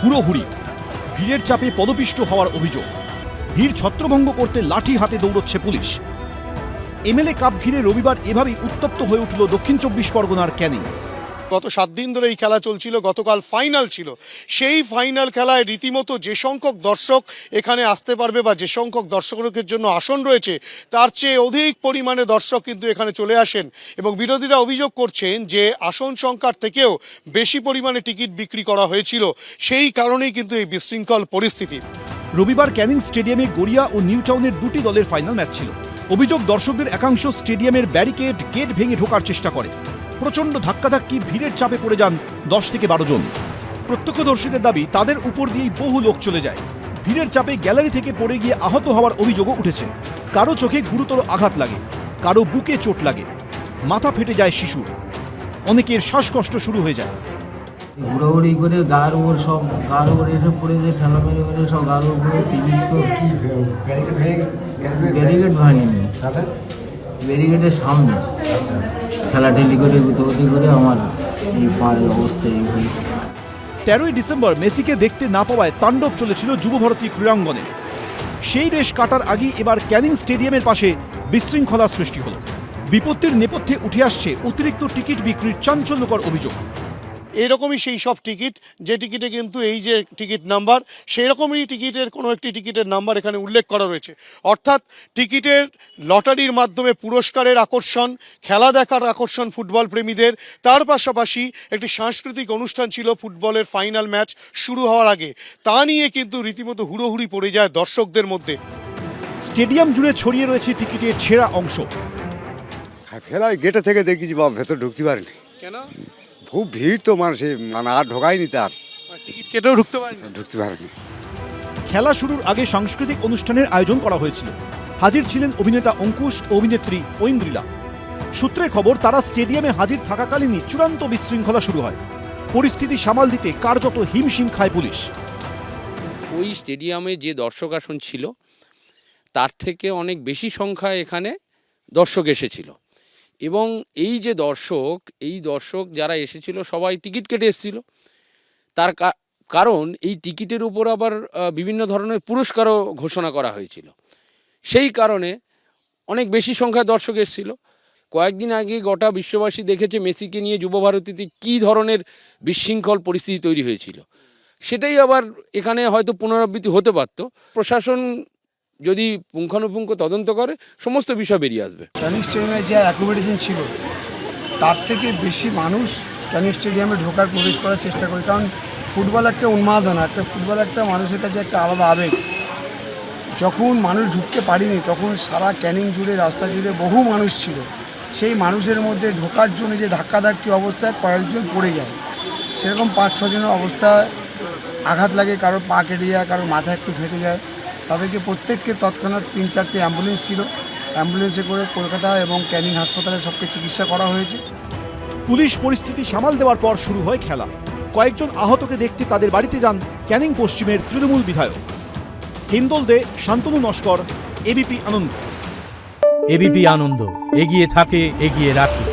হুড়োহুড়ি, ভিড়ের চাপে পদপিষ্ট হওয়ার অভিযোগ। ভিড় ছত্রভঙ্গ করতে লাঠি হাতে দৌড়চ্ছে পুলিশ। এমএলএ কাপ ঘিরে রবিবার এভাবেই উত্তপ্ত হয়ে উঠল দক্ষিণ 24 পরগনার ক্যানিং। গত 7 দিন ধরে এই খেলা চলছিল, গতকাল ফাইনাল ছিল। সেই ফাইনাল খেলায় রীতিমতো যে সংখ্যক দর্শক এখানে আসতে পারবে বা যে সংখ্যক দর্শকের জন্য আসন রয়েছে তার চেয়ে অধিক পরিমাণে দর্শক কিন্তু এখানে চলে আসেন এবং বিরোধীরা অভিযোগ করছেন যে আসন সংখ্যার থেকেও বেশি পরিমাণে টিকিট বিক্রি করা হয়েছিল। সেই কারণেই কিন্তু এই বিশৃঙ্খল পরিস্থিতি। রবিবার ক্যানিং স্টেডিয়ামে গড়িয়া ও নিউ টাউনের দুটি দলের ফাইনাল ম্যাচ ছিল। অভিযোগ, দর্শকদের একাংশ স্টেডিয়ামের ব্যারিকেড গেট ভেঙে ঢোকার চেষ্টা করে। প্রচণ্ড ধাক্কাধাক্কি, ভিড়ের চাপে পড়ে যান 10 থেকে 12 জন। প্রত্যক্ষদর্শীদের দাবি, তাদের উপর দিয়েই বহু লোক চলে যায়। ভিড়ের চাপে গ্যালারি থেকে পড়ে গিয়ে আহত হওয়ার অভিযোগও উঠেছে। কারো চোখে গুরুতর আঘাত লাগে, কারো বুকে চোট লাগে, মাথা ফেটে যায় শিশুর, অনেকের শ্বাসকষ্ট শুরু হয়ে যায়। ঘোরাঘুরি করে গার উপর সব গার উপরে এসে পড়ে যায়, ঠেলা মেরে মেরে সব গার উপরে টিকিট তো ব্যারিকেড ভাঙেনি, ব্যারিকেডের সামনে ঠেলাঠেলি করে গুতোগুতি করে আমার এই পায়ের অবস্থা এই হয়েছে। 13ই ডিসেম্বর মেসিকে দেখতে না পাওয়ায় তাণ্ডব চলেছিল যুবভারতী ক্রীড়াঙ্গনে। সেই রেশ কাটার আগেই এবার ক্যানিং স্টেডিয়ামের পাশে বিশৃঙ্খলার সৃষ্টি হলো। বিপত্তির নেপথ্যে উঠে আসছে অতিরিক্ত টিকিট বিক্রির চাঞ্চল্যকর অভিযোগ। এরকমই সেই সব টিকিট যে টিকিটে কিন্তু এই যে টিকিট নাম্বার, সেই রকমই টিকিটের কোনো একটি টিকিটের নাম্বার এখানে উল্লেখ করা রয়েছে। অর্থাৎ টিকিটের লটারির মাধ্যমে পুরস্কারের আকর্ষণ, খেলা দেখার আকর্ষণ ফুটবল প্রেমীদের, তার পাশাপাশি একটি সাংস্কৃতিক অনুষ্ঠান ছিল ফুটবলের ফাইনাল ম্যাচ শুরু হওয়ার আগে। তা নিয়ে কিন্তু রীতিমতো হুড়োহুড়ি পড়ে যায় দর্শকদের মধ্যে। স্টেডিয়াম জুড়ে ছড়িয়ে রয়েছে টিকিটের ছেঁড়া অংশ। ফেরাই গেটে থেকে দেখেছি বাবা, ভেতর ঢুকতে পারিনি। কেন? খুব ভিড় তো মানুষে, মানে আর ঢোকায়নি, তার টিকিট কেটেও ঢুকতে পারেনি। ঢুকতে পারেনি। খেলা শুরুর আগে সাংস্কৃতিক অনুষ্ঠানের আয়োজন করা হয়েছিল। হাজির ছিলেন অভিনেতা অঙ্কুশ ও অভিনেত্রী ঐন্দ্রিলা। সূত্রে খবর, তারা স্টেডিয়ামে হাজির থাকাকালীনই চূড়ান্ত বিশৃঙ্খলা শুরু হয়। পরিস্থিতি সামাল দিতে কার্যত হিমশিম খায় পুলিশ। ওই স্টেডিয়ামে যে দর্শক আসন ছিল তার থেকে অনেক বেশি সংখ্যায় এখানে দর্শক এসেছিল এবং এই দর্শক যারা এসেছিল সবাই টিকিট কেটে এসেছিল। তার কারণ এই টিকিটের উপর আবার বিভিন্ন ধরনের পুরস্কারও ঘোষণা করা হয়েছিল। সেই কারণে অনেক বেশি সংখ্যায় দর্শক এসেছিল। কয়েকদিন আগে গোটা বিশ্ববাসী দেখেছে মেসিকে নিয়ে যুবভারতীতে কী ধরনের বিশৃঙ্খল পরিস্থিতি তৈরি হয়েছিল। সেটাই আবার এখানে হয়তো পুনরাবৃত্তি হতে পারত। প্রশাসন যদি পুঙ্খানুপুঙ্খ তদন্ত করে সমস্ত বিষয় বেরিয়ে আসবে। ক্যানিং স্টেডিয়ামে যে অ্যাকোমোডেশন ছিল তার থেকে বেশি মানুষ ক্যানিং স্টেডিয়ামে প্রবেশ করার চেষ্টা করে। কারণ ফুটবল একটা উন্মাদনা, ফুটবল একটা মানুষের কাছে একটা আলাদা আবেগ। যখন মানুষ ঢুকতে পারিনি তখন সারা ক্যানিং জুড়ে, রাস্তা জুড়ে বহু মানুষ ছিল। সেই মানুষের মধ্যে ঢোকার জন্য যে ধাক্কাধাক্কি অবস্থায় কয়েকজন পড়ে যায়, সেরকম 5-6 জনের অবস্থায় আঘাত লাগে, কারোর পা কেটে যায়, কারোর মাথা একটু ফেটে যায়। তাদেরকে প্রত্যেককে তৎক্ষণাৎ 3-4টে অ্যাম্বুলেন্স ছিল, অ্যাম্বুলেন্সে করে কলকাতা এবং ক্যানিং হাসপাতালে সবকে চিকিৎসা করা হয়েছে। পুলিশ পরিস্থিতি সামাল দেওয়ার পর শুরু হয় খেলা। কয়েকজন আহতকে দেখতে তাদের বাড়িতে যান ক্যানিং পশ্চিমের তৃণমূল বিধায়ক। হিন্দোল দে, শান্তনু নস্কর, এবিপি আনন্দ। এবিপি আনন্দ, এগিয়ে থাকে, এগিয়ে রাখে।